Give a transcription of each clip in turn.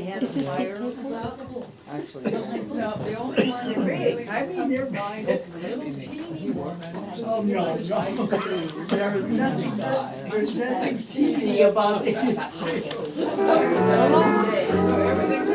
Is this wires? Actually, No, the only one that really come to mind is the little teeny one. Oh, no. There's nothing teeny about it. So everything's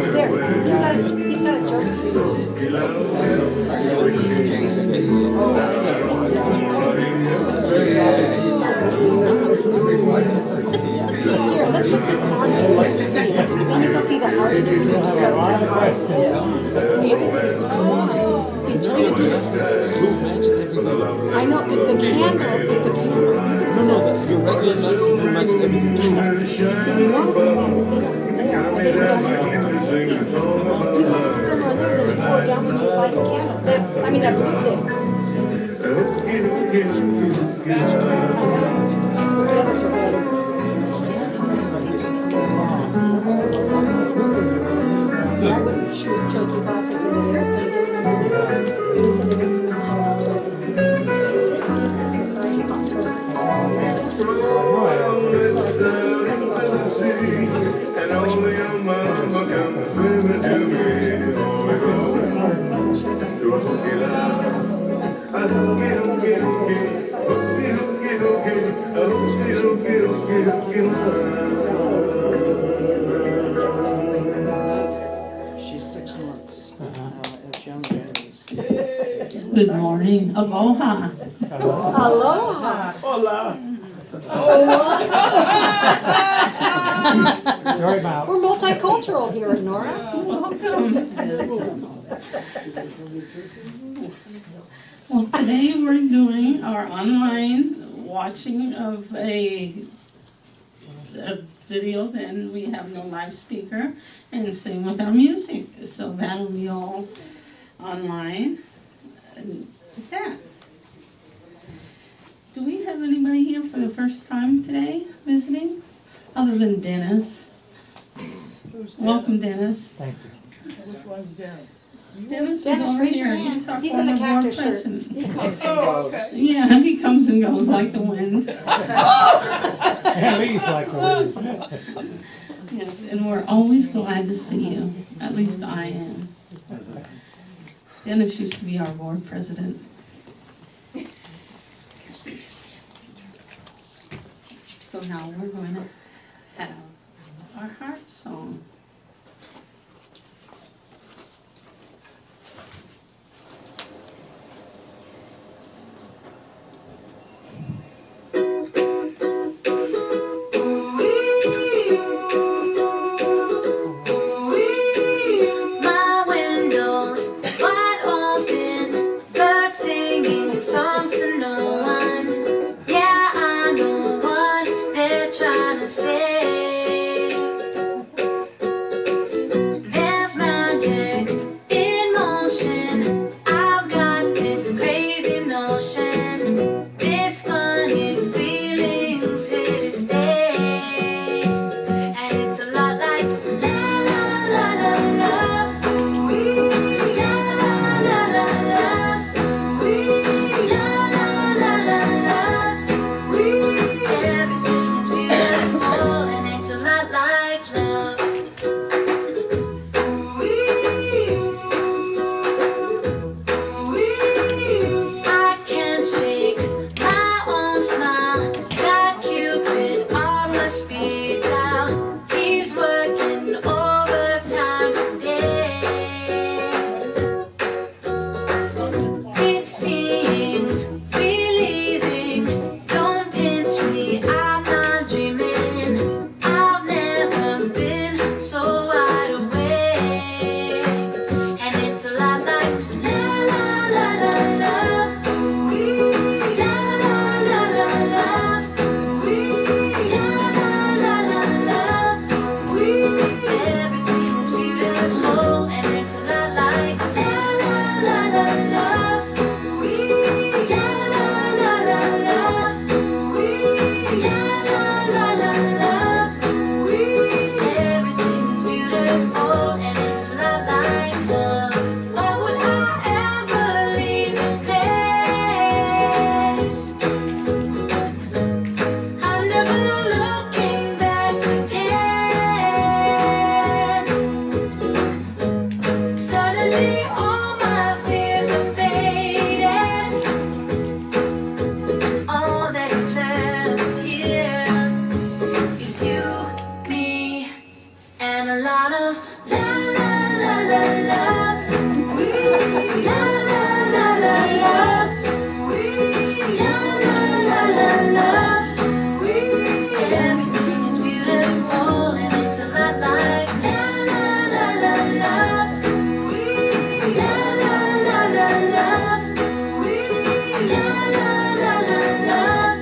He's got a joke for you. Here, let's put this on. Then you can see the heart. I know, if the candle, No, your regular medicine matches everything. I mean, that blue thing. I wouldn't choose choking process in the air. And only your mama comes swimming to me. she's 6 months. It's young babies. Good morning. Aloha. Aloha. Hola. We're multicultural here, Nora. Welcome. Well, today we're doing our online watching of a video, then we have no live speaker, and same with our music. So that'll be all online. And with that. Do we have anybody here for the first time today visiting? Other than Dennis. Welcome, Dennis. Thank you. Which one's down? Dennis is Dennis, over raise your here. hand. He's our He's in the former board cactus shirt. president. Oh, okay. Yeah, he comes and goes like the wind. And leaves like the wind. Yes, and we're always glad to see you. At least I am. Dennis used to be our board president. So now we're going to have our heart song. My windows wide open, birds singing songs to no one. Yeah, I know what they're trying to say. There's magic in motion. I've got this crazy notion. This funny feeling's here to stay. And it's a lot like la la la la love. La la la la love. La la la la love. 'Cause everything is beautiful and you, me, and a lot of la la la la love. La la la la love. La la la la love. 'Cause everything is beautiful and it's a lot like la la la la love. La la la la love. La la la la love.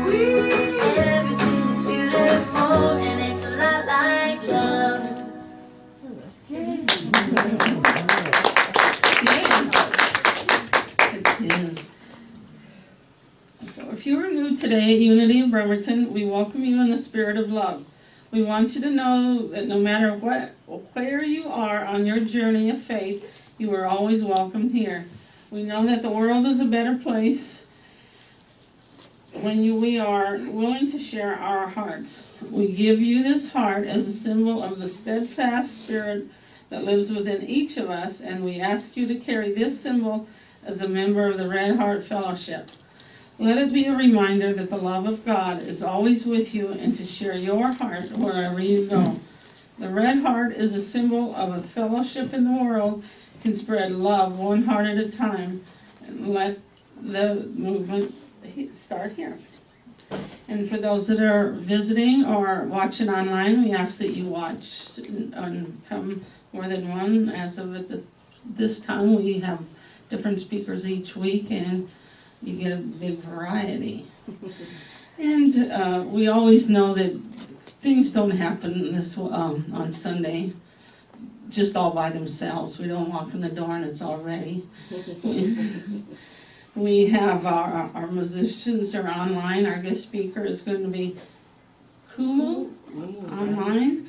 'Cause everything is beautiful and it's a lot like love. It is. So if you are new today at Unity of Bremerton, we welcome you in the spirit of love. We want you to know that no matter where you are on your journey of faith, you are always welcome here. We know that the world is a better place when we are willing to share our hearts. We give you this heart as a symbol of the steadfast spirit that lives within each of us, and we ask you to carry this symbol as a member of the Red Heart Fellowship. Let it be a reminder that the love of God is always with you and to share your heart wherever you go. The Red Heart is a symbol of a fellowship in the world, can spread love one heart at a time, and let the movement start here. And for those that are visiting or watching online, we ask that you watch and come more than one. As of this time, we have different speakers each week, and you get a big variety. And we always know that things don't happen on Sunday just all by themselves. We don't walk in the door and it's all ready. We have our musicians are online. Our guest speaker is going to be Kumu online.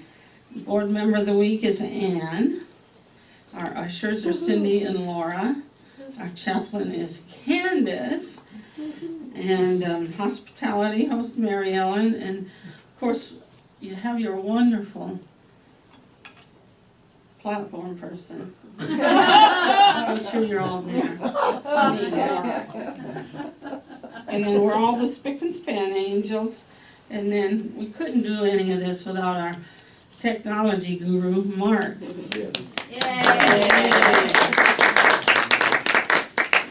Board member of the week is Ann. Our ushers are Cindy and Laura. Our chaplain is Candace. And hospitality host Mary Ellen. And of course, you have your wonderful platform person. I'm sure you're all there. And then we're all the spick and span angels. And then we couldn't do any of this without our technology guru, Mark.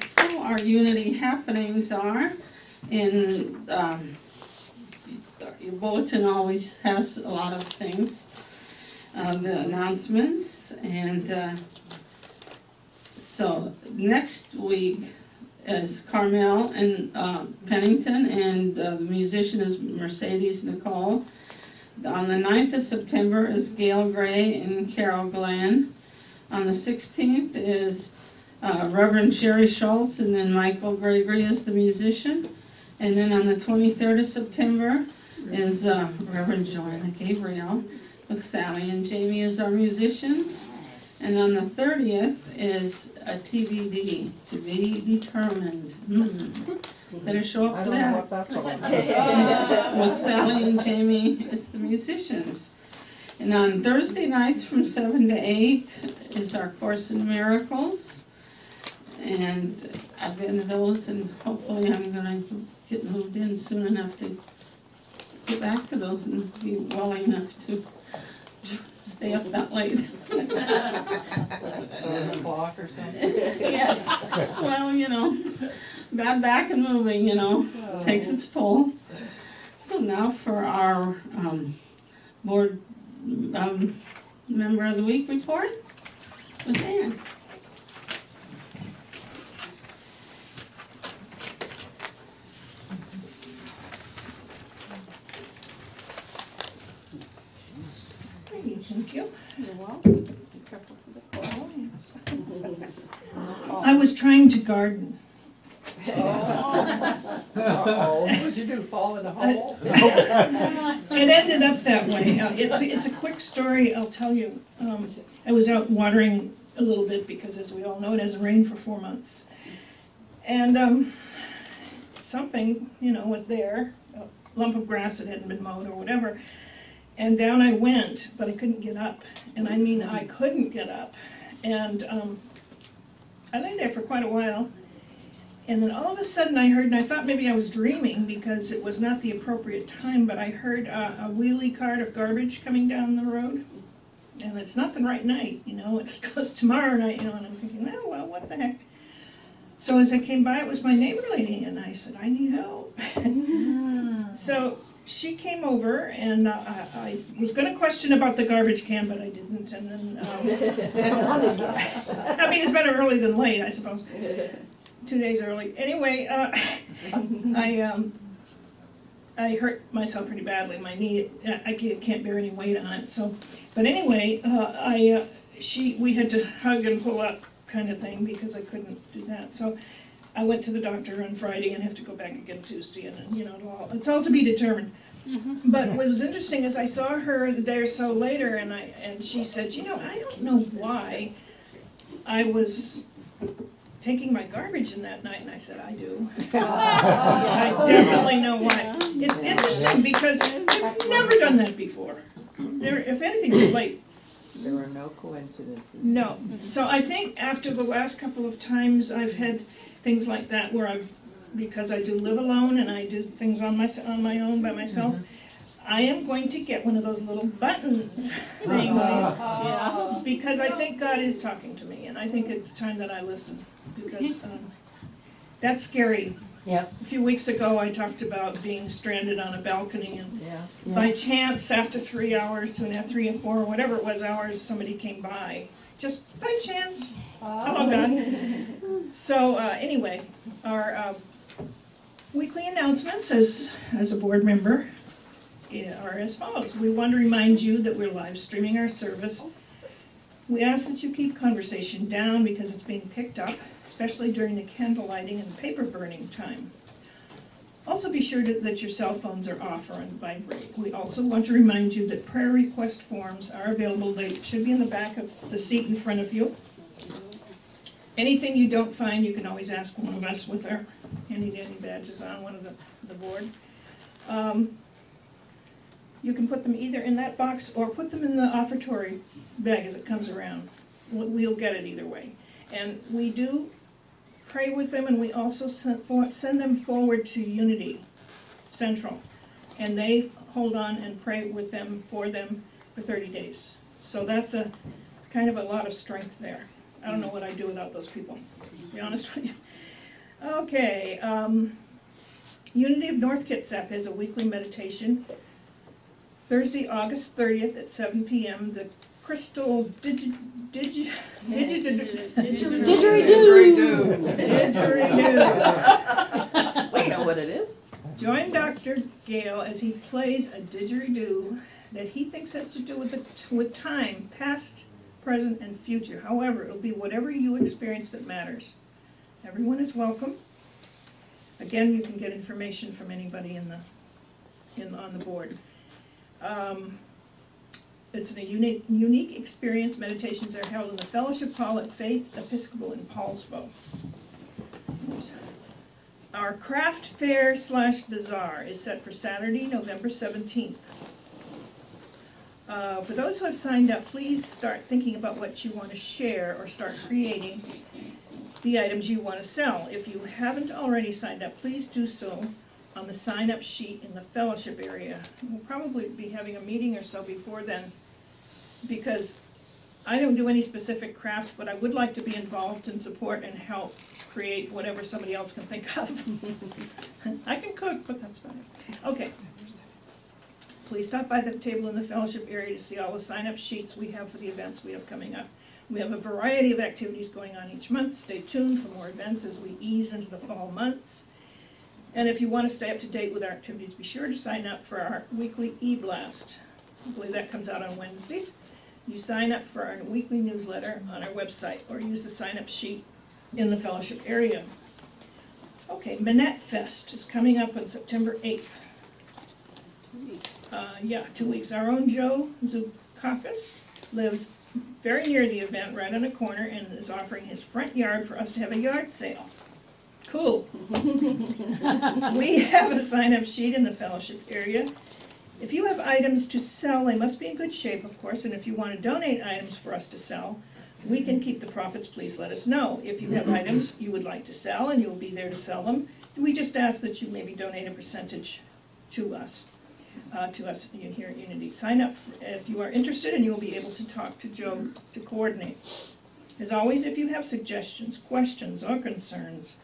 So our Unity happenings are in your bulletin always has a lot of things. The announcements, and so next week is Carmel and Pennington, and the musician is Mercedes Nicole. On the 9th of September is Gail Gray and Carol Glenn. On the 16th is Reverend Sherry Schultz, and then Michael Gregory is the musician. And then on the 23rd of September is Reverend Joanna Gabriel with Sally and Jamie as our musicians. And on the 30th is a TBD, to be determined. Better show up I for don't know that. what that's all about. With Sally and Jamie is the musicians. And on Thursday nights from 7 to 8 is our Course in Miracles. And I've been to those, and hopefully I'm going to get moved in soon enough to get back to those and be well enough to stay up that late. 7 o'clock or something. Yes, well, you know, bad back and moving, you know, takes its toll. So now for our board member of the week report with Ann. Thank you. You're welcome. Be careful for the coral. I was trying to garden. Uh-oh, what'd you do, fall in the hole? It ended up that way. It's a quick story, I'll tell you. I was out watering a little bit because, as we all know, it hasn't rained for 4 months. And something, was there, a lump of grass that hadn't been mowed or whatever. And down I went, but I couldn't get up. And I mean, I couldn't get up. And I lay there for quite a while. And then all of a sudden I heard, and I thought maybe I was dreaming because it was not the appropriate time, but I heard a wheelie cart of garbage coming down the road. And it's not the right night, you know, it goes tomorrow night, you know, and I'm thinking, oh, well, what the heck. So as I came by, it was my neighbor lady, and I said, I need help. So she came over, and I was going to question about the garbage can, but I didn't. And then, I mean, it's better early than late, I suppose. 2 days early. Anyway, I hurt myself pretty badly. My knee, I can't bear any weight on it. So, but anyway, we had to hug and pull up kind of thing because I couldn't do that. So I went to the doctor on Friday and have to go back again Tuesday, and you know, it's all to be determined. But what was interesting is I saw her a day or so later, and she said, you know, I don't know why I was taking my garbage in that night, and I said, I do. I definitely know why. It's interesting because I've never done that before. If anything, it's late. There are no coincidences. No. So I think after the last couple of times I've had things like that where because I do live alone and I do things on my own by myself, I am going to get one of those little buttons things because I think God is talking to me, and I think it's time that I listen because that's scary. Yep. A few weeks ago I talked about being stranded on a balcony, and by chance after 3 hours, 2.5, 3 and 4, whatever it was hours, somebody came by. Just by chance. Hello, God. So anyway, our weekly announcements as a board member are as follows. We want to remind you that we're live streaming our service. We ask that you keep conversation down because it's being picked up, especially during the candle lighting and paper burning time. Also be sure that your cell phones are off or on vibrate. We also want to remind you that prayer request forms are available. They should be in the back of the seat in front of you. Anything you don't find, you can always ask one of us with our handy-dandy badges on, one of the board. You can put them either in that box or put them in the offertory bag as it comes around. We'll get it either way. And we do pray with them, and we also send them forward to Unity Central. And they hold on and pray with them for 30 days. So that's a kind of a lot of strength there. I don't know what I'd do without those people, to be honest with you. Okay, Unity of North Kitsap has a weekly meditation. Thursday, August 30th at 7 p.m. The Crystal Didgeridoo. We know what it is. Join Dr. Gale as he plays a didgeridoo that he thinks has to do with time, past, present, and future. However, it'll be whatever you experience that matters. Everyone is welcome. Again, you can get information from anybody on the board. It's a unique experience. Meditations are held in the Fellowship Hall at Faith Episcopal in Paulsbo. Our craft fair / bazaar is set for Saturday, November 17th. For those who have signed up, please start thinking about what you want to share or start creating the items you want to sell. If you haven't already signed up, please do so on the sign-up sheet in the fellowship area. We'll probably be having a meeting or so before then, because I don't do any specific craft, but I would like to be involved and support and help create whatever somebody else can think of. I can cook, but that's about it. Okay. Please stop by the table in the fellowship area to see all the sign-up sheets we have for the events we have coming up. We have a variety of activities going on each month. Stay tuned for more events as we ease into the fall months. And if you want to stay up to date with our activities, be sure to sign up for our weekly e-blast. I believe that comes out on Wednesdays. You sign up for our weekly newsletter on our website or use the sign-up sheet in the fellowship area. Okay, Manette Fest is coming up on September 8th. 2 weeks. Our own Joe Zoukakis lives very near the event, right on a corner, and is offering his front yard for us to have a yard sale. Cool. We have a sign-up sheet in the fellowship area. If you have items to sell, they must be in good shape, of course, and if you want to donate items for us to sell, we can keep the profits, please let us know. If you have items you would like to sell and you'll be there to sell them, we just ask that you maybe donate a percentage to us here at Unity. Sign up if you are interested, and you will be able to talk to Joe to coordinate. As always, if you have suggestions, questions, or concerns,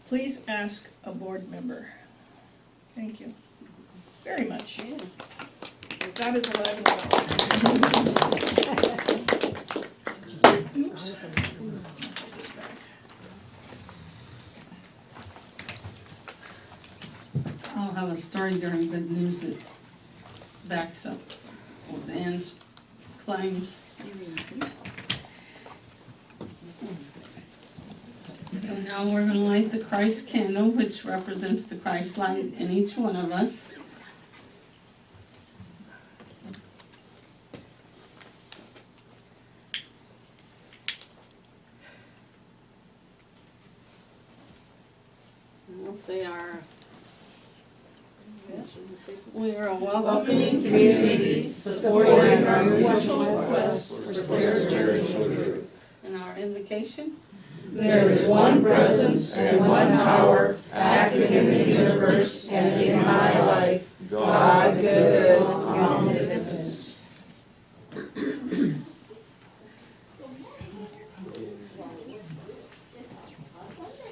please ask a board member. Thank you very much. That is what I know. Oops. I'll have a story during good news that backs up what Ann's claims. So now we're going to light the Christ candle, which represents the Christ light in each one of us. And we'll say our we are a welcoming community, supporting our mutual quest for spiritual truth. And our invocation? There is one presence and one power acting in the universe and in my life, God, good, omnipotent.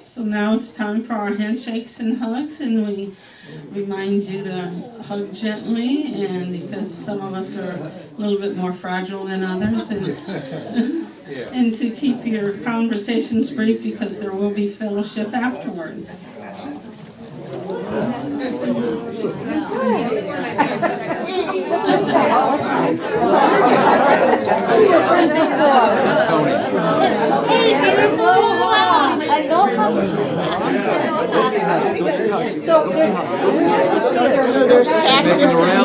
So now it's time for our handshakes and hugs, and we remind you to hug gently, and because some of us are a little bit more fragile than others, and to keep your conversations brief because there will be fellowship afterwards. Hey, beautiful. Hello. So there's cactus and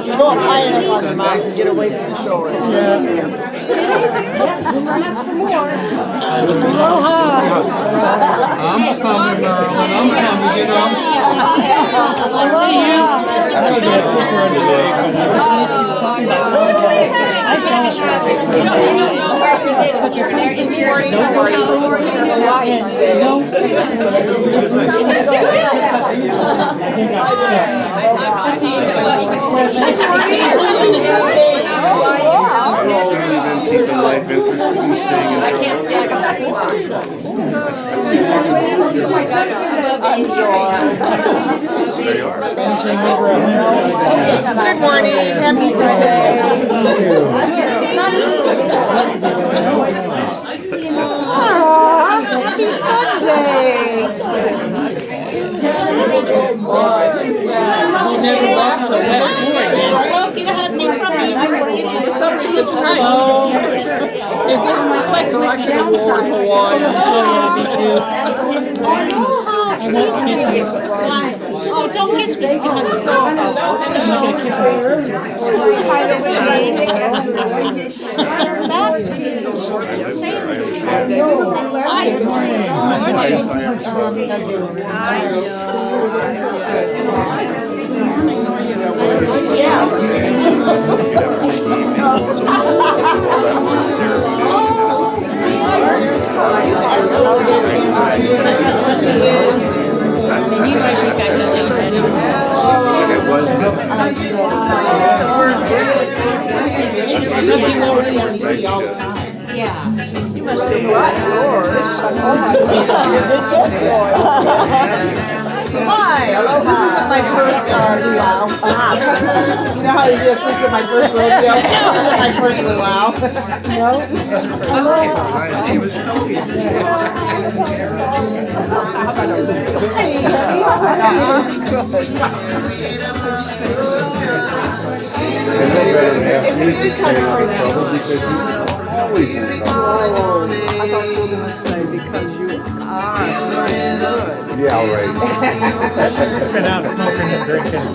You go up high enough on the mountain, get away from the shore. Yes, we'll ask for more. Aloha. I'm coming, you know. Keeping life interesting and staying in trouble. They are. Good morning, happy Sunday. Happy Sunday. You never walked so well. You had me from me. She was right. It didn't look like a downside. Oh, don't kiss me. Yeah. You must have brought yours. Hi, this isn't my first luau. You know how this isn't my first rodeo? This isn't my first luau. No? He was It's kind of hard now. because you always in trouble. I thought you were going to say because you are so good. Yeah, right. Been out smoking and drinking.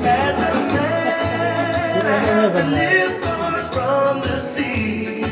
As a man to live far from the sea,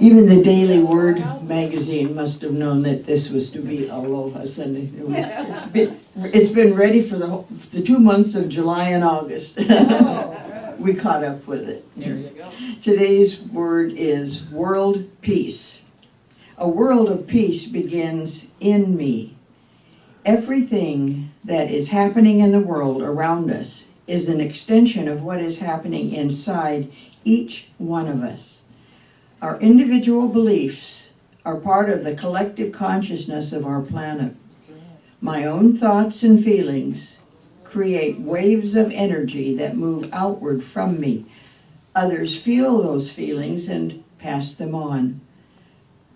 Even the Daily Word magazine must have known that this was to be Aloha Sunday. It's been ready for the 2 months of July and August. We caught up with it. There you go. Today's word is world peace. A world of peace begins in me. Everything that is happening in the world around us is an extension of what is happening inside each one of us. Our individual beliefs are part of the collective consciousness of our planet. My own thoughts and feelings create waves of energy that move outward from me. Others feel those feelings and pass them on.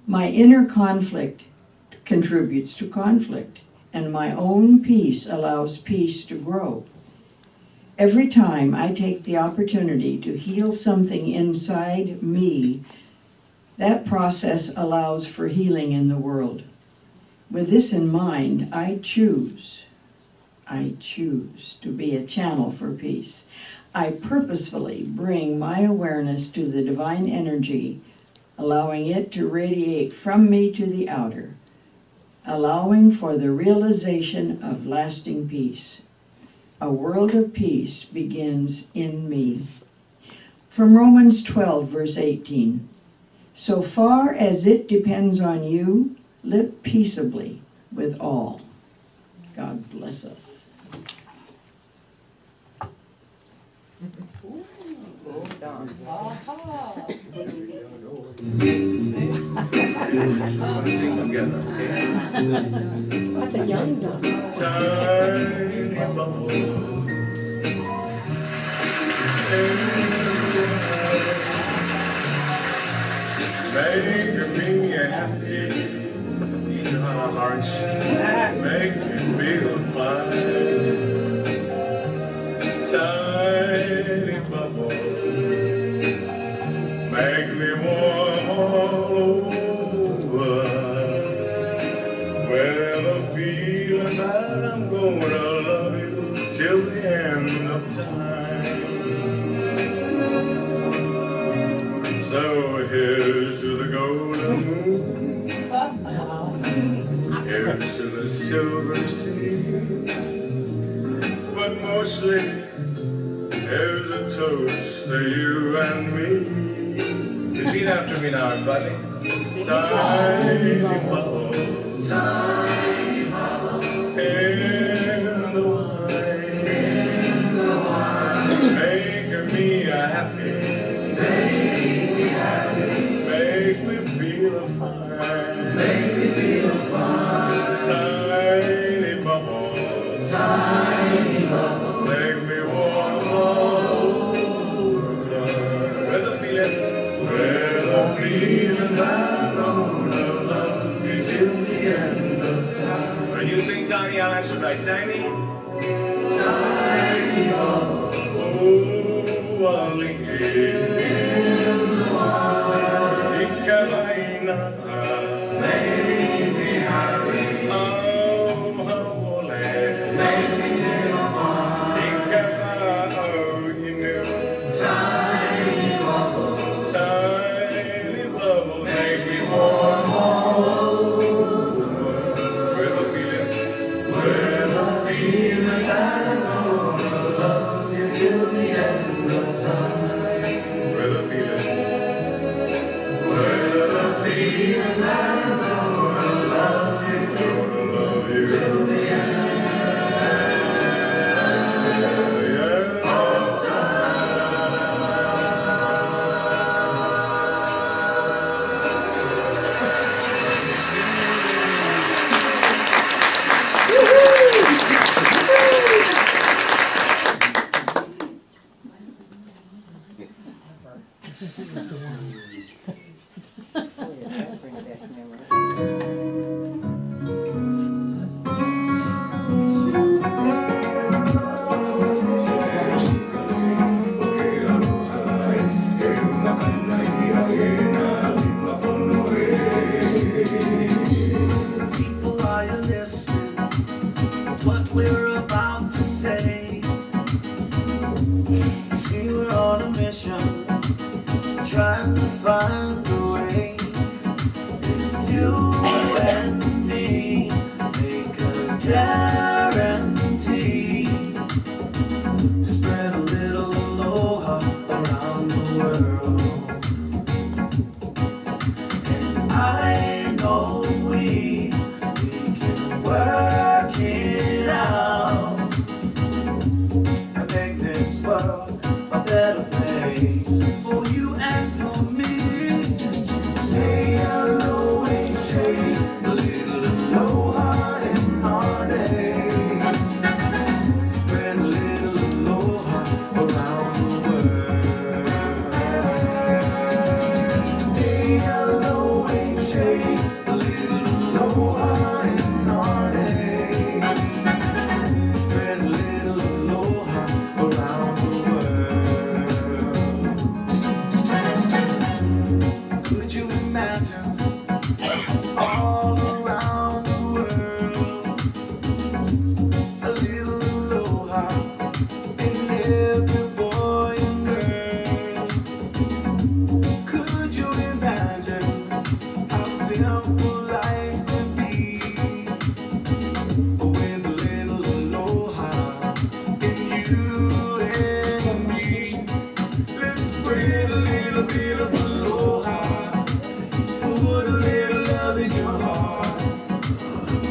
My inner conflict contributes to conflict, and my own peace allows peace to grow. Every time I take the opportunity to heal something inside me, that process allows for healing in the world. With this in mind, I choose to be a channel for peace. I purposefully bring my awareness to the divine energy, allowing it to radiate from me to the outer, allowing for the realization of lasting peace. A world of peace begins in me. From Romans 12, verse 18. So far as it depends on you, live peaceably with all. God bless us. That's a young dog. Make me happy, in our hearts, make me feel fine. Tiny bubble, make me warm all over. Well, a feeling that I'm gonna love you till the end of time. So here's to the golden moon, here's to the silver sea, but mostly here's a toast to you and me. Repeat after me now, everybody. Tiny bubble, tiny bubble, in the wine, making me a happy. Tiny, I'll answer right. Tiny. Tiny bubble. Oh, only in the water. Ikabaina. Make me happy. Oh, holy. Make me feel fine. Ikaba, oh, you knew. Tiny bubble. Tiny bubble. Make me warm all over. With a feeling that I'm gonna love you till the end of time. With a feeling that I'm gonna love you till the end of People, are you listening to what we're about to say? See, we're on a mission, trying to find a way. If you and me make a guarantee, spread a little aloha around the world. And I know we can work it out and make this world a better place for you and for me. Say hello and say a little aloha in our day. Spread a little aloha around the world. Say hello and say a little aloha in our day. Spread a little aloha around the world. Could you imagine all around the world a little aloha in every boy and girl? Could you imagine how simple life could be with a little aloha in you and me? Let's spread a little bit of aloha, put a little love in your heart,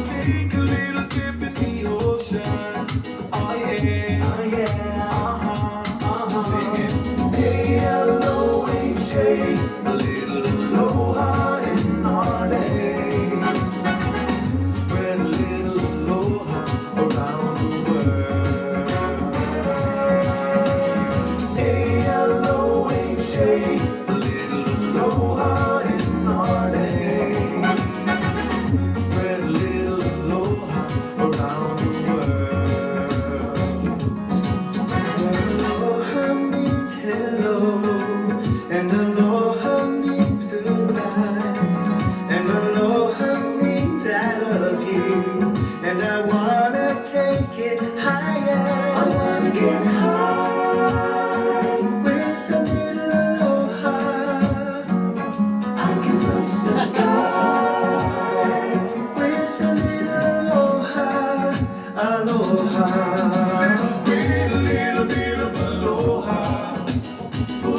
take a little dip in the ocean. Oh yeah, oh yeah, sing it. Hey, hello, and say a little aloha in our day. Spread a little aloha around the world. Hey, hello, and say a little aloha in our day. Spread a little aloha around the world. Aloha means hello, and aloha means goodbye, and aloha means I love you, and I wanna take it higher. I wanna get high with a little aloha. I can touch the sky with a little aloha, aloha. Spread a little bit of aloha, put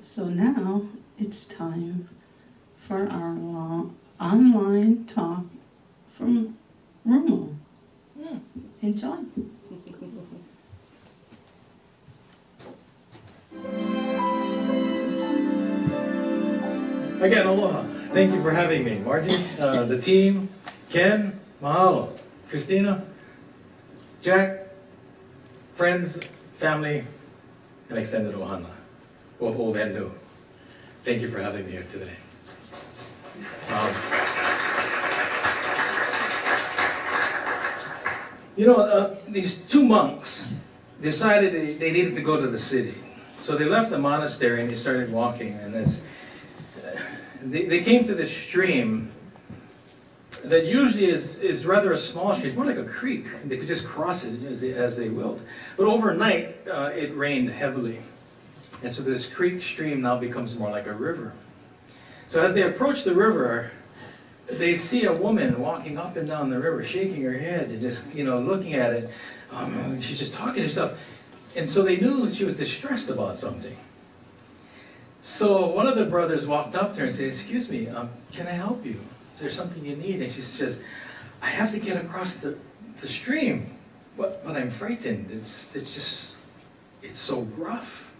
So now it's time for our online talk from Rumo. Enjoy. Again, aloha. Thank you for having me. Margie, the team, Ken, mahalo. Christina, Jack, friends, family, and extended ohana, both old and new. Thank you for having me here today. These two monks decided they needed to go to the city. So they left the monastery and they started walking, and they came to this stream that usually is rather a small stream. It's more like a creek. They could just cross it as they willed. But overnight, it rained heavily. And so this creek stream now becomes more like a river. So as they approach the river, they see a woman walking up and down the river, shaking her head and just, looking at it. She's just talking to herself. And so they knew she was distressed about something. So one of the brothers walked up to her and said, "Excuse me, can I help you? Is there something you need?" And she says, "I have to get across the stream, but I'm frightened. It's so rough."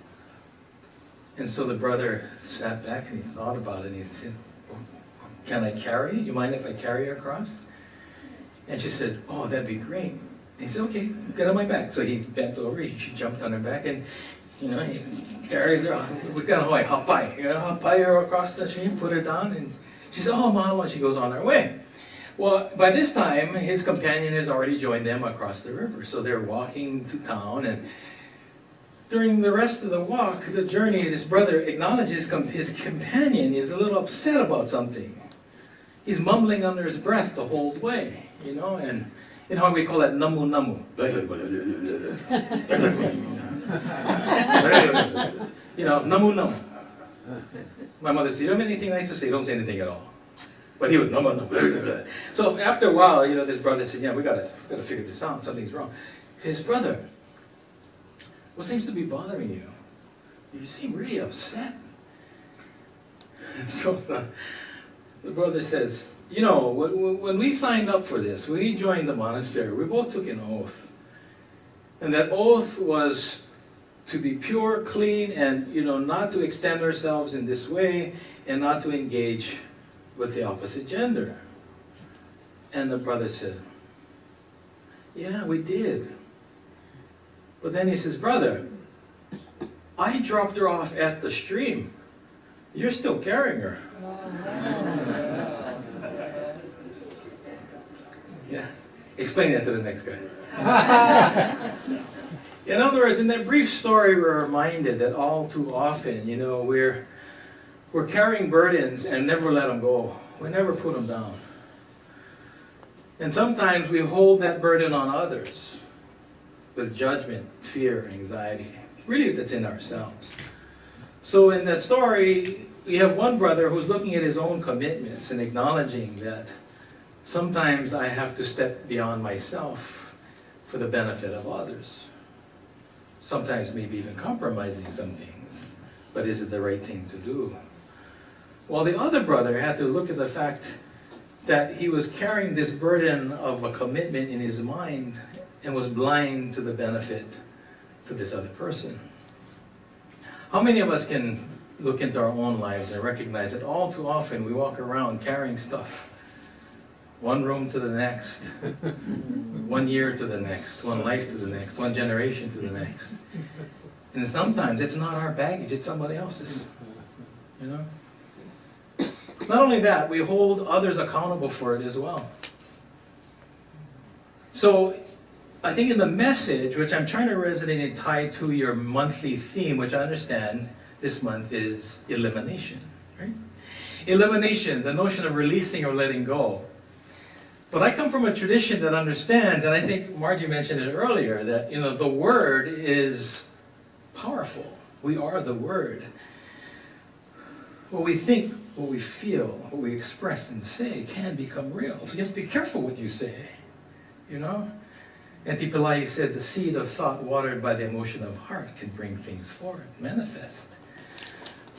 And so the brother sat back and he thought about it and he said, "Can I carry you? You mind if I carry you across?" And she said, "Oh, that'd be great." And he said, "Okay, get on my back." So he bent over, she jumped on her back, and he carries her on. We got hapai her across the stream, put her down, and she said, "Oh, mahalo," and she goes on her way. Well, by this time, his companion has already joined them across the river. So they're walking to town, and during the rest of the walk, the journey, this brother acknowledges his companion is a little upset about something. He's mumbling under his breath the whole way, and how we call that namu namu. Namu namu. My mother said, "You don't have anything nice to say?" "Don't say anything at all." But he would namu namu. So after a while, this brother said, "Yeah, we gotta figure this out. Something's wrong." He says, "Brother, what seems to be bothering you? You seem really upset." And so the brother says, when we signed up for this, when we joined the monastery, we both took an oath. And that oath was to be pure, clean, and not to extend ourselves in this way, and not to engage with the opposite gender. And the brother said, "Yeah, we did." But then he says, "Brother, I dropped her off at the stream. You're still carrying her." Yeah, explain that to the next guy. In other words, in that brief story, we're reminded that all too often, we're carrying burdens and never let them go. We never put them down. And sometimes we hold that burden on others with judgment, fear, anxiety. Really, that's in ourselves. So in that story, we have one brother who's looking at his own commitments and acknowledging that sometimes I have to step beyond myself for the benefit of others. Sometimes maybe even compromising some things. But is it the right thing to do? While the other brother had to look at the fact that he was carrying this burden of a commitment in his mind and was blind to the benefit to this other person. How many of us can look into our own lives and recognize that all too often we walk around carrying stuff? One room to the next, 1 year to the next, one life to the next, one generation to the next. And sometimes it's not our baggage, it's somebody else's. Not only that, we hold others accountable for it as well. So I think in the message, which I'm trying to resonate and tie to your monthly theme, which I understand this month is elimination, right? Elimination, the notion of releasing or letting go. But I come from a tradition that understands, and I think Margie mentioned it earlier, that the word is powerful. We are the word. What we think, what we feel, what we express and say can become real. So you have to be careful what you say, N.T. Pillai said, the seed of thought watered by the emotion of heart can bring things forward, manifest.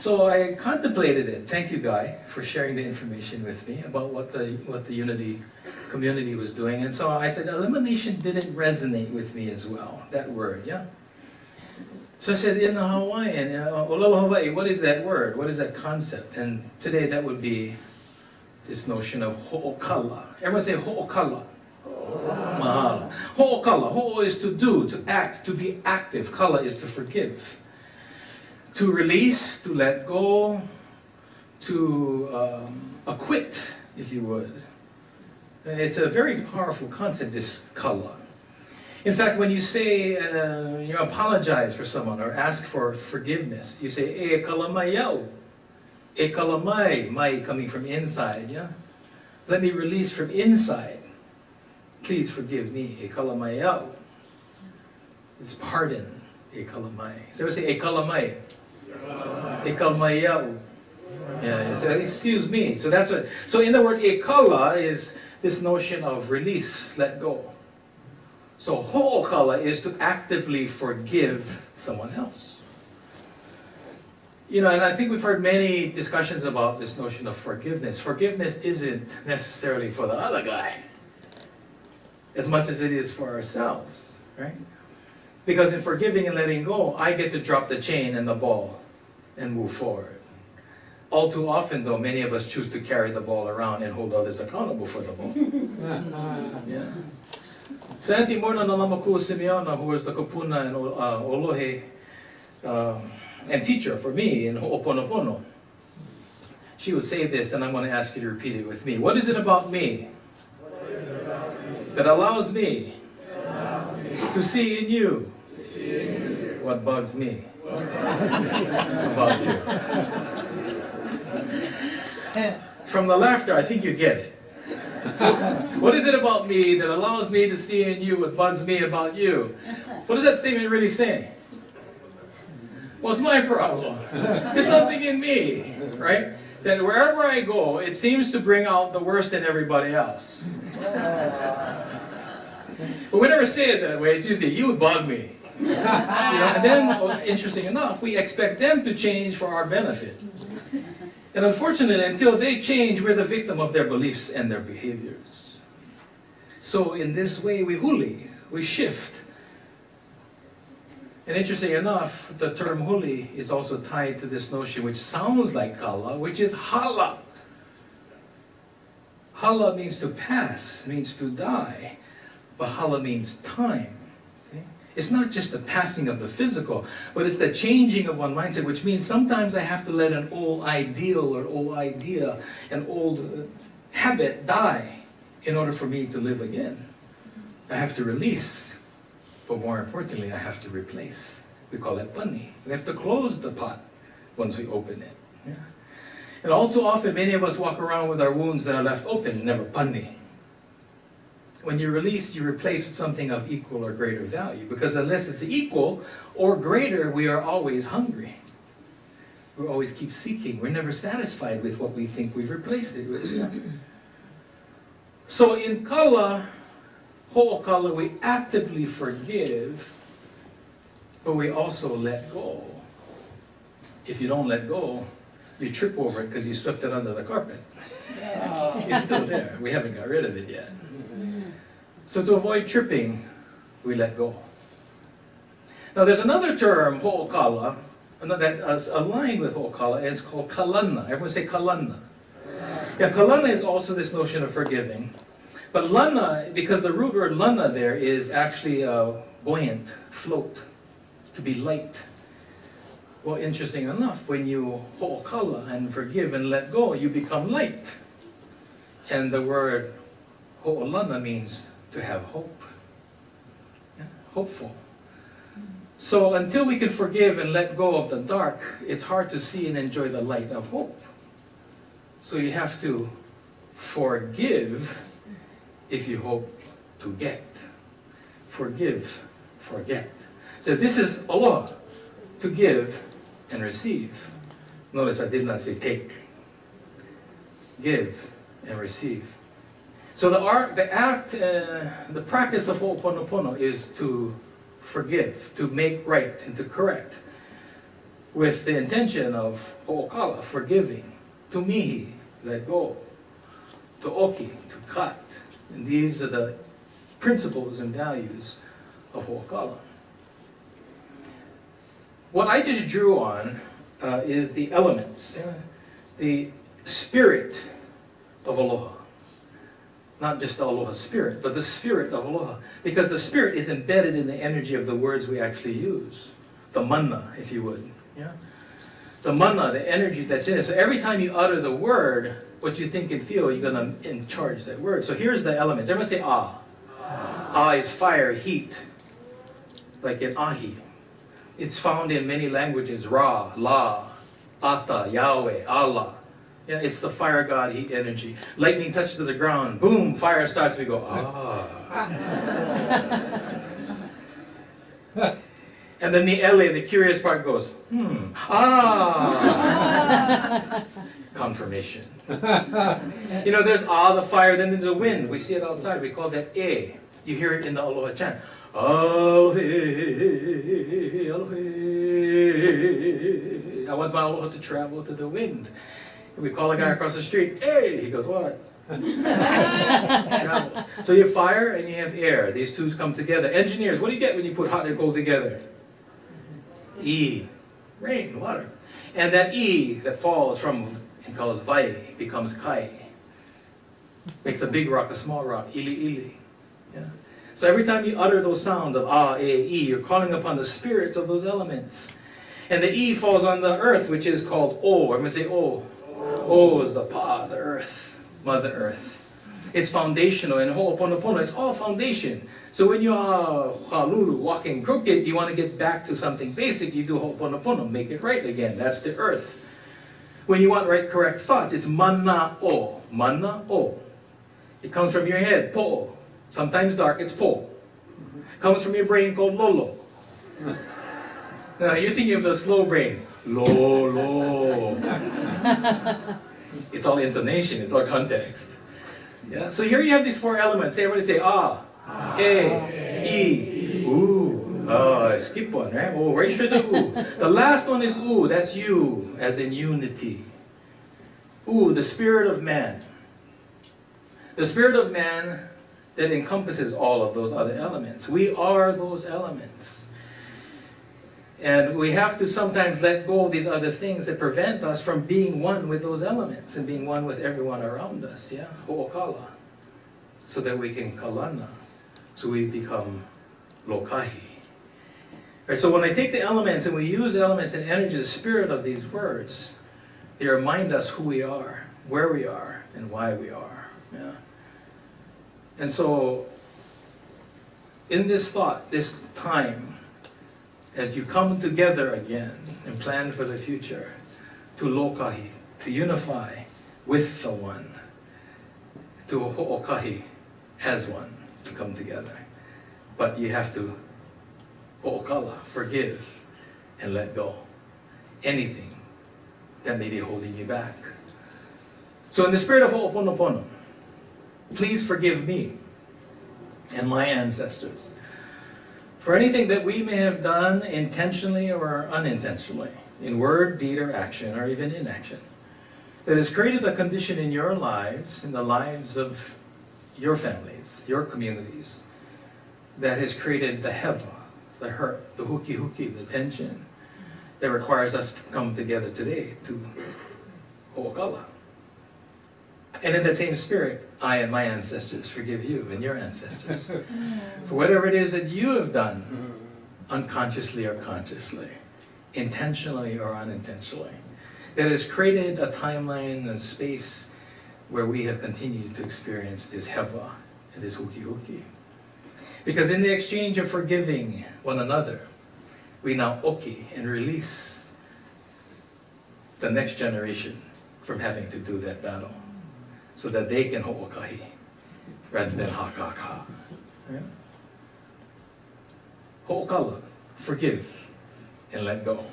So I contemplated it. Thank you, Guy, for sharing the information with me about what the Unity community was doing. And so I said, elimination didn't resonate with me as well, that word, yeah? So I said, in the Hawaiian, Olelo Hawaii, what is that word? What is that concept? And today that would be this notion of ho'okala. Everyone say ho'okala. Mahalo. Ho'okala. Ho'o is to do, to act, to be active. Kala is to forgive. To release, to let go, to acquit, if you would. It's a very powerful concept, this kala. In fact, when you say, you apologize for someone or ask for forgiveness, you say, e kalamaiau. E kalamai, mai coming from inside, yeah? Let me release from inside. Please forgive me, e kalamaiau. It's pardon, e kalamai. So we say, e kalamai. E kalamaiau. Yeah, so excuse me. So that's what, so in the word e kala is this notion of release, let go. So ho'okala is to actively forgive someone else. You know, and I think we've heard many discussions about this notion of forgiveness. Forgiveness isn't necessarily for the other guy as much as it is for ourselves, right? Because in forgiving and letting go, I get to drop the chain and the ball and move forward. All too often, though, many of us choose to carry the ball around and hold others accountable for the ball. Yeah. So Auntie Morna Nalamaku Simeona, who was the kapuna and Olohe and teacher for me in Ho'oponopono, she would say this, and I'm going to ask you to repeat it with me. What is it about me that allows me to see in you what bugs me about you? From the laughter, I think you get it. What is it about me that allows me to see in you what bugs me about you? What is that statement really saying? Well, it's my problem. There's something in me, right? That wherever I go, it seems to bring out the worst in everybody else. But we never say it that way. It's usually, you bug me. You know, and then, interesting enough, we expect them to change for our benefit. And unfortunately, until they change, we're the victim of their beliefs and their behaviors. So in this way, we huli, we shift. And interesting enough, the term huli is also tied to this notion, which sounds like kala, which is hala. Hala means to pass, means to die, but hala means time. It's not just the passing of the physical, but it's the changing of one mindset, which means sometimes I have to let an old ideal or old idea, an old habit die in order for me to live again. I have to release, but more importantly, I have to replace. We call it pani. We have to close the pot once we open it. Yeah. And all too often, many of us walk around with our wounds that are left open, never pani. When you release, you replace with something of equal or greater value. Because unless it's equal or greater, we are always hungry. We always keep seeking. We're never satisfied with what we think we've replaced it with. So in kala, ho'okala, we actively forgive, but we also let go. If you don't let go, you trip over it because you swept it under the carpet. It's still there. We haven't got rid of it yet. So to avoid tripping, we let go. Now there's another term, ho'okala, that is aligned with ho'okala, and it's called kalana. Everyone say kalana. Yeah, kalana is also this notion of forgiving. But lana, because the root word lana there is actually buoyant, float, to be light. Well, interesting enough, when you ho'okala and forgive and let go, you become light. And the word ho'olana means to have hope. Yeah? Hopeful. So until we can forgive and let go of the dark, it's hard to see and enjoy the light of hope. So you have to forgive if you hope to get. Forgive, forget. So this is aloha, to give and receive. Notice I did not say take. Give and receive. So the practice of ho'oponopono is to forgive, to make right, and to correct. with the intention of ho'okala, forgiving, to mihi, let go, to oki, to cut. And these are the principles and values of ho'okala. What I just drew on is the elements, the spirit of aloha. Not just the aloha spirit, but the spirit of aloha. Because the spirit is embedded in the energy of the words we actually use. The mana, if you would. Yeah? The mana, the energy that's in it. So every time you utter the word, what you think and feel, you're going to charge that word. So here's the elements. Everyone say ah. Ah is fire, heat, like in ahi. It's found in many languages. Ra, la, ata, Yahweh, Allah. Yeah, it's the fire god, heat energy. Lightning touches the ground, boom, fire starts, we go, ah. And then the ele, the curious part goes, ah. Confirmation. You know, there's the fire, then there's a wind. We see it outside, we call that e. You hear it in the aloha chant. Aloha, aloha. I want my aloha to travel to the wind. We call a guy across the street, hey, he goes, what? Travels. So you have fire and you have air. These two come together. Engineers, what do you get when you put hot and cold together? E, rain, water. And that E that falls from, and calls vai, becomes kai. Makes a big rock a small rock, ili ili. Yeah. So every time you utter those sounds of e, you're calling upon the spirits of those elements. And the E falls on the earth, which is called O. I'm going to say O. O is the pa, the earth, Mother Earth. It's foundational, and ho'oponopono, it's all foundation. So when you are halulu, walking crooked, you want to get back to something basic, you do ho'oponopono, make it right again. That's the earth. When you want right, correct thoughts, it's mana-o. Mana-o. It comes from your head, po'o. Sometimes dark, it's po. Comes from your brain called lolo. Now you're thinking of the slow brain. Lo. It's all intonation, it's all context. Yeah. So here you have these four elements. Everybody say e, ooh. I skip one, right? Oh, right sure the ooh. The last one is ooh, that's you, as in unity. Ooh, the spirit of man. The spirit of man that encompasses all of those other elements. We are those elements. And we have to sometimes let go of these other things that prevent us from being one with those elements and being one with everyone around us, yeah? Ho'okala. So that we can kalana. So we become lokahi. Right, so when I take the elements and we use elements and energy, the spirit of these words, they remind us who we are, where we are, and why we are, yeah? And so, in this thought, this time, as you come together again and plan for the future, to lokahi, to unify with the one, to ho'okahi as one, to come together. But you have to ho'okala, forgive, and let go. Anything that may be holding you back. So in the spirit of ho'oponopono, please forgive me and my ancestors for anything that we may have done intentionally or unintentionally, in word, deed, or action, or even inaction, that has created a condition in your lives, in the lives of your families, your communities, that has created the heva, the hurt, the huki, the tension, that requires us to come together today to ho'okala. And in that same spirit, I and my ancestors forgive you and your ancestors for whatever it is that you have done, unconsciously or consciously, intentionally or unintentionally, that has created a timeline and space where we have continued to experience this heva and this huki. Because in the exchange of forgiving one another, we now oki and release the next generation from having to do that battle, so that they can ho'okahi rather than ha. Yeah? Ho'okala, forgive and let go.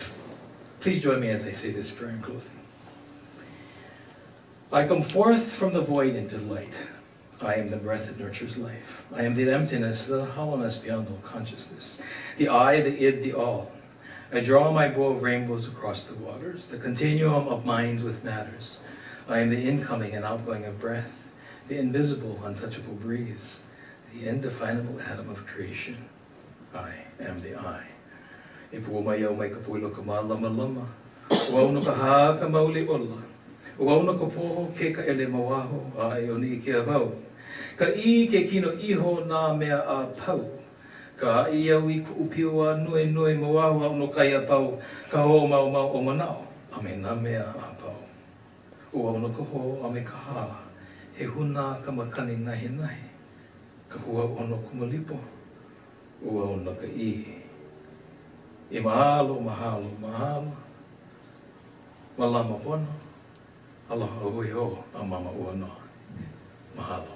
Please join me as I say this prayer in closing. I come forth from the void into the light. I am the breath that nurtures life. I am the emptiness, the hollowness beyond all consciousness. The I, the id, the all. I draw my bow of rainbows across the waters, the continuum of minds with matters. I am the incoming and outgoing of breath, the invisible, untouchable breeze, the indefinable atom of creation. I am the I. E pumayaw may kapulo ka malama-lama, uwaw no kaha ka mauli ola, uwaw no kapoho ke ka ele mawaho, ayaw ni ikiabaw. Ka I ke kino iho na mea a pau, ka iau I ku upiwa nui nui mawaho au no kaya pau, ka ho mau mau o manao, a me na mea a pau. Uwaw no kaho a me kaha, he huna ka makani nahi nahi, ka hua ono kumalipo, uwaw no ka I. I mahalo, mahalo, mahalo, malama pono, aloha hui ho a mama ua noa. Mahalo.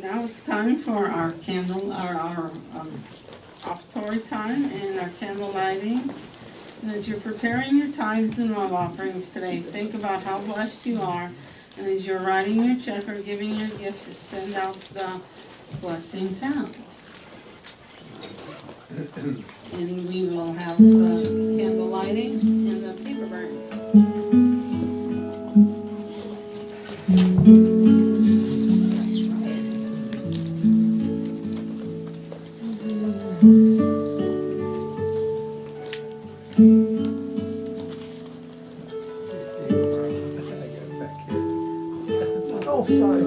Now it's time for our candle, our offertory time and our candle lighting. And as you're preparing your tithes and love offerings today, think about how blessed you are. And as you're writing your check or giving your gift, to send out the blessings out. And we will have candle lighting and the paper burn. Oh, sorry.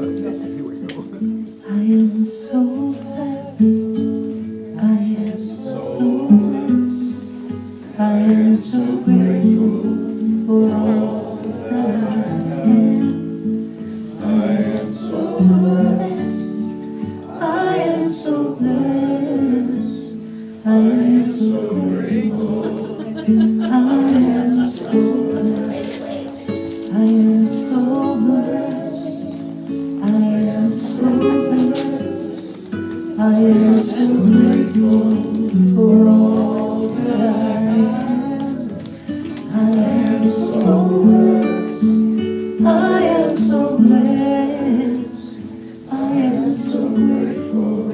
I am so blessed. I am so blessed. I am so grateful for all that I am. I am so blessed. I am so blessed. I am so grateful. I am so blessed. I am so blessed. I am so blessed. I am so grateful for all that I am. I am so blessed. I am so blessed. I am so grateful.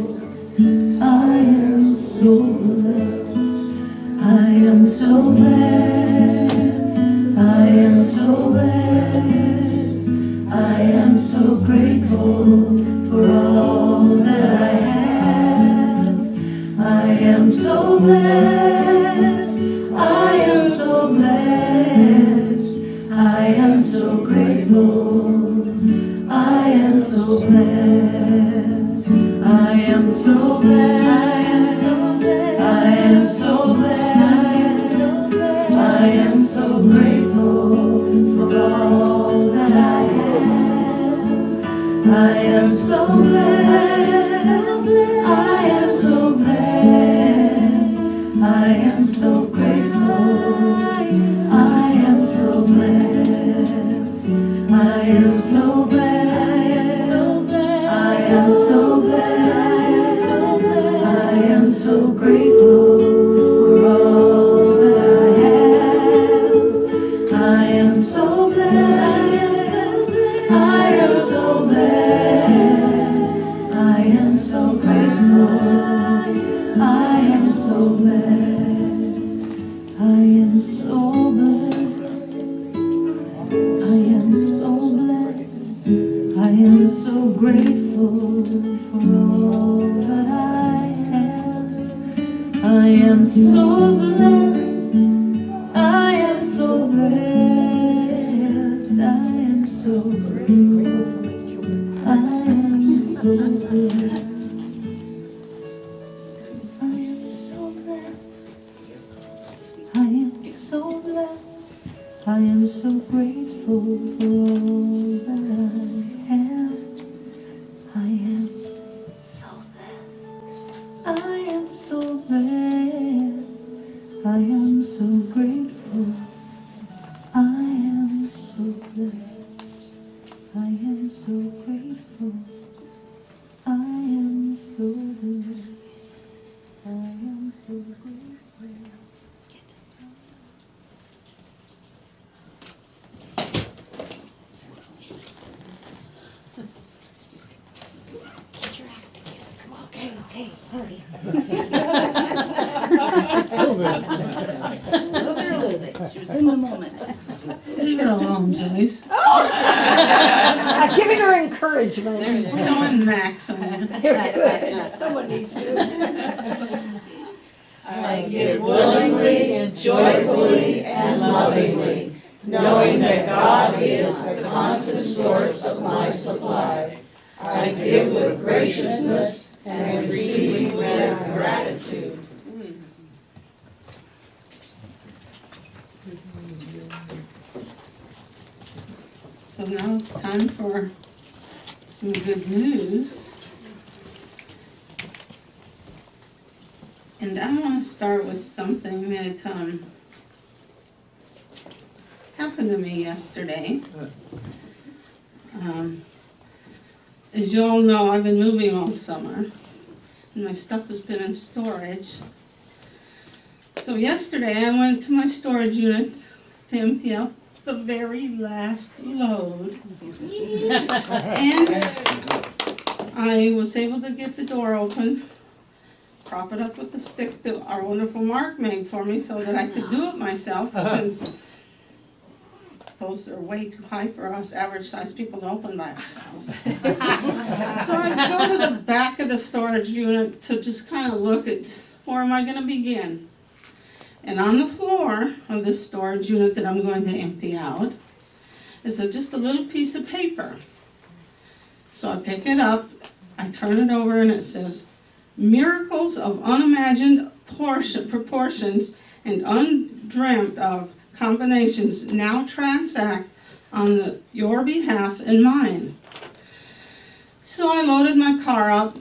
I am so blessed. I am so blessed. I am so blessed. I am so grateful for all that I have. I am so blessed. I am so blessed. I am so grateful. I am so blessed. I am so blessed. I am so blessed. I am so grateful for all that I have. I am so blessed. I am so blessed. I am so grateful. I am so blessed. I am so blessed. I am so blessed. I am so grateful for all that I have. I am so blessed. I am so blessed. I am so grateful. I am so blessed. I am so blessed. I am so blessed. I am so grateful for all that I have. I am so blessed. I am so blessed. I am so grateful. I am so blessed. I am so blessed. I am so blessed. I am so grateful for all that I have. I am so blessed. I am so blessed. I am so grateful. I am so blessed. I am so grateful. I am so blessed. I am so grateful. Okay, sorry. She was in the moment. Leave it alone, Joyce. I was giving her encouragement. Going Max on you. Someone needs to. I give willingly and joyfully and lovingly, knowing that God is the constant source of my supply. I give with graciousness and receive with gratitude. So now it's time for some good news. And I want to start with something that happened to me yesterday. As you all know, I've been moving all summer, and my stuff has been in storage. So yesterday I went to my storage unit to empty out the very last load. And I was able to get the door open, prop it up with the stick that our wonderful Mark made for me so that I could do it myself, since those are way too high for us average-sized people to open by ourselves. So I go to the back of the storage unit to just kind of look at where am I going to begin. And on the floor of this storage unit that I'm going to empty out is just a little piece of paper. So I pick it up, I turn it over, and it says, "Miracles of unimagined proportions and undreamt of combinations now transact on your behalf and mine." So I loaded my car up,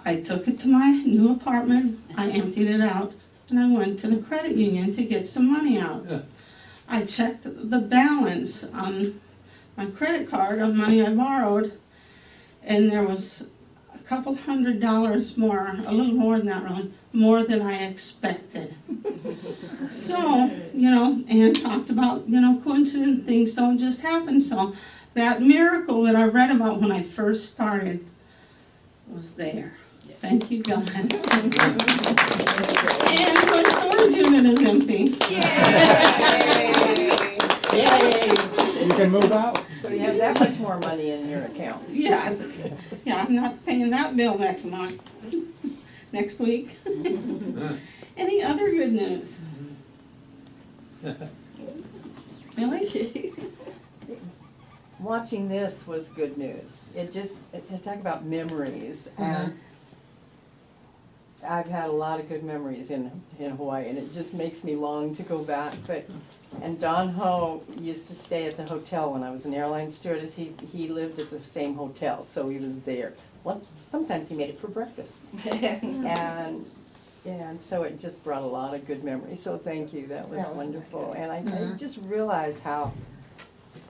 I took it to my new apartment, I emptied it out, and I went to the credit union to get some money out. I checked the balance on my credit card of money I borrowed, and there was a couple $100 more, a little more than that really, more than I expected. So, Ann talked about, coincident things don't just happen. So that miracle that I read about when I first started was there. Thank you, God. And my storage unit is empty. Yay! You can move out. So you have that much more money in your account. Yeah, I'm not paying that bill next month, next week. Any other good news? Really? Watching this was good news. It talk about memories, and I've had a lot of good memories in Hawaii, and it just makes me long to go back. And Don Ho used to stay at the hotel when I was an airline stewardess. He lived at the same hotel, so he was there. Well, sometimes he made it for breakfast, and so it just brought a lot of good memories. So thank you, that was wonderful. And I just realized how.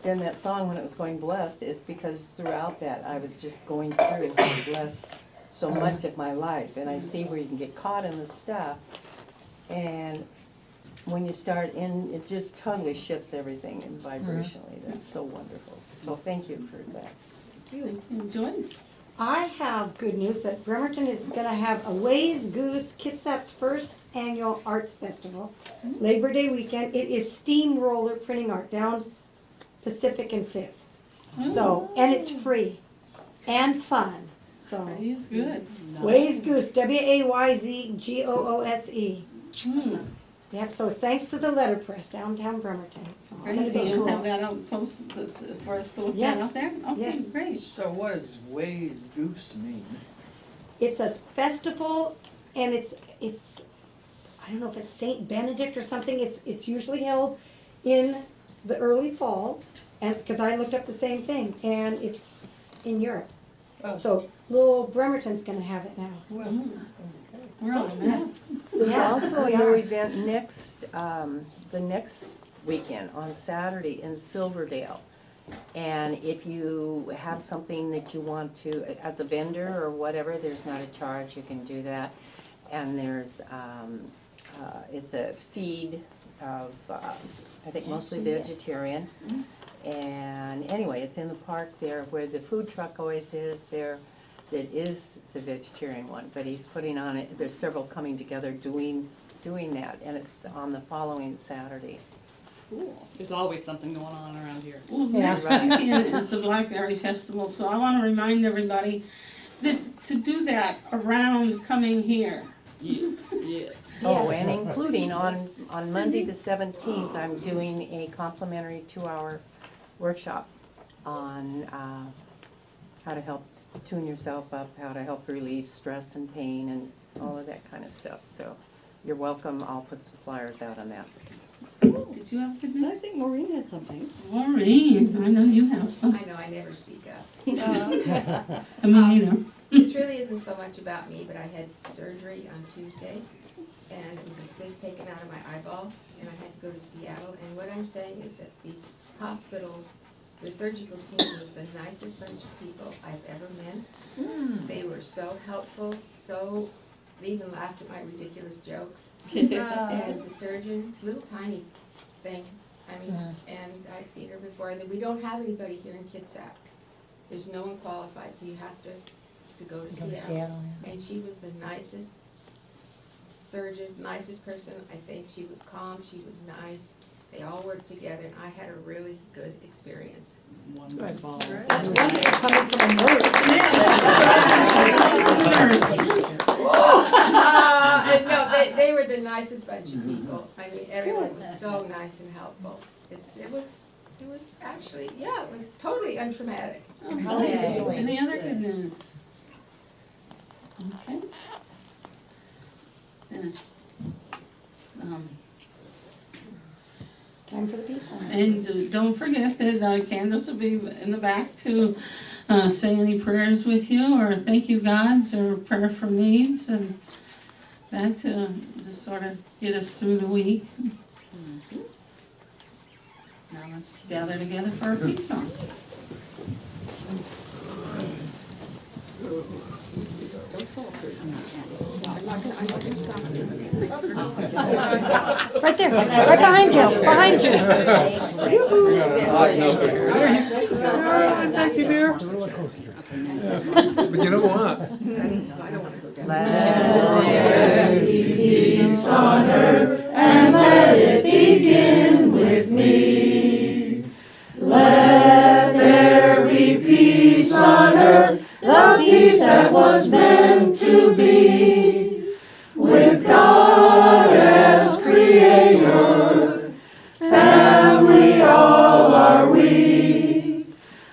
Then that song, when it was going blessed, is because throughout that I was just going through how blessed so much of my life, and I see where you can get caught in the stuff, and when you start in, it just totally shifts everything and vibrationally. That's so wonderful. So thank you for that. Thank you, Joyce. I have good news that Bremerton is going to have a Ways Goose Kitsap's first annual arts festival, Labor Day weekend. It is steamroller printing art down Pacific and Fifth. So, and it's free and fun. So, He's good. Ways Goose, WAYZGOOSE. Yep, so thanks to the letterpress downtown Bremerton. So it's gonna Great, so be you'll cool. have that out posted for us to look at Yes. out there? Okay, Yes. great. So what does Ways Goose mean? It's a festival, and it's I don't know if it's Saint Benedict or something. It's usually held in the early fall, and because I looked up the same thing, and it's in Europe. So little Bremerton's gonna have it now. We're on that. There's Yeah, also a we new are. event the next weekend on Saturday in Silverdale. And if you have something that you want to, as a vendor or whatever, there's not a charge, you can do that. And there's, it's a feed of, I think mostly vegetarian. And anyway, it's in the park there where the food truck always is there. That is the vegetarian one, but he's putting on it, there's several coming together doing that, and it's on the following Saturday. Cool. There's always something going on around here. Well, Yeah, next right. weekend is the Blackberry Festival, so I want to remind everybody that to do that around coming here. Yes, yes. Oh, and including on Monday the 17th, I'm doing a complimentary 2-hour workshop on how to help tune yourself up, how to help relieve stress and pain and all of that kind of stuff. So you're welcome. I'll put some flyers out on that. Did you have good I news? think Maureen had something. Maureen, I know you have some. I know, I never speak up. I mean, you know. This really isn't so much about me, but I had surgery on Tuesday, and it was a cyst taken out of my eyeball, and I had to go to Seattle. And what I'm saying is that the hospital, the surgical team was the nicest bunch of people I've ever met. They were so helpful, so They even laughed at my ridiculous jokes. And the surgeon, little tiny thing, I mean, and I'd seen her before, and we don't have anybody here in Kitsap. There's no one qualified, so you have to go to Seattle. And she was the nicest surgeon, nicest person. I think she was calm, she was nice. They all worked together, and I had a really good experience. Wonderful. And no, they were the nicest bunch of people. I mean, everyone was so nice and helpful. It was actually, yeah, it was totally untraumatic. Any other good news? Okay. Dennis. Time for the peace sign. And don't forget that Candace will be in the back to say any prayers with you, or thank you gods, or prayer for needs, and that just sort of get us through the week. Now let's gather together for a peace song. Right there, right behind you, behind you. Thank you, dear. But you know what? Let there be peace on earth, and let it begin with me. Let there be peace on earth, the peace that was meant to be. With God as Creator, family all are we.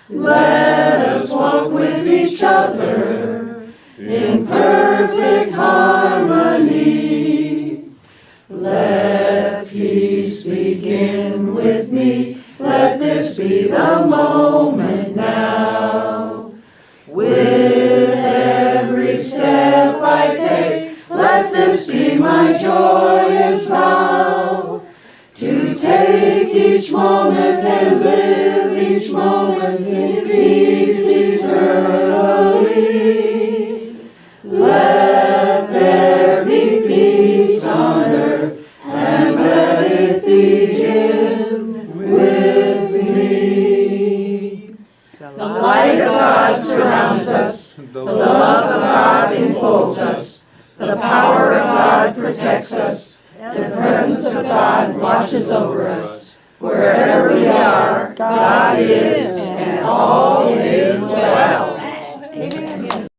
Let us walk with each other in perfect harmony. Let peace begin with me. Let this be the moment now. With every step I take, let this be my joyous vow. To take each moment and live each moment in peace eternally. Let there be peace on earth, and let it begin with me. The light of God surrounds us, the love of God enfolds us, the power of God protects us, the presence of God watches over us. Wherever we are, God is, and all is well. Amen.